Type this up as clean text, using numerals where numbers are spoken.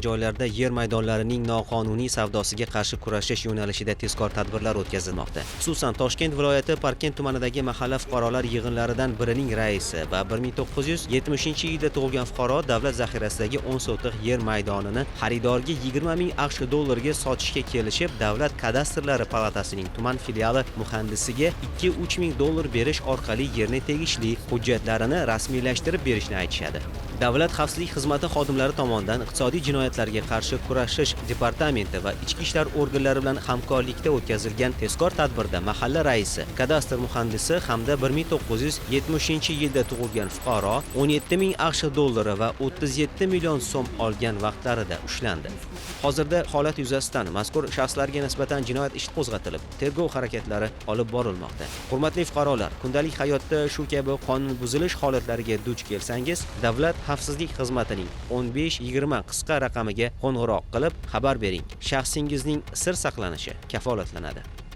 joylarda yer maydonlarining noqonuniy savdosiga qarshi kurashish yo'nalishida tezkor tadbirlar o'tkazilmoqda. Xususan, Toshkent viloyati Parkent tumanidagi mahalla fuqarolar yig'inlaridan birining raisi va 1970-yilda tug'ilgan fuqaro davlat zaxirasidagi 10 sotix yer maydonini xaridorga 20 ming AQSh dollarga sotishga kelishib, Davlat kadastrlari palatasining tuman filiali muhandisiga 2-3 ming dollar berish orqali yerni tegishli hujjatlarini rasmiylashtirib berishni aytishadi. Davlat xavfsizlik xizmati xodimlari tomonidan iqtisodiy jinoyatlarga qarshi kurashish departamenti va ichki ishlar organlari bilan hamkorlikda o'tkazilgan tezkor tadbirda mahalla raisi, kadastr muhandisi hamda 1970-yilda tug'ilgan fuqaro 17 ming AQSh dollari va 37 million so'm olgan vaqtlarida ushlandi. Hozirda holat yuzasidan mazkur shaxslarga nisbatan jinoyat ishi qo'zg'atilib, tergov harakatlari olib borilmoqda. Hurmatli fuqarolar, kundalik hayotda shu kabi qonun buzilish holatlariga duch kelsangiz, Davlat xavfsizlik xizmatining 1520 qisqa raqamiga qo'ng'iroq qilib xabar bering. Shaxsingizning sir saqlanishi kafolatlanadi.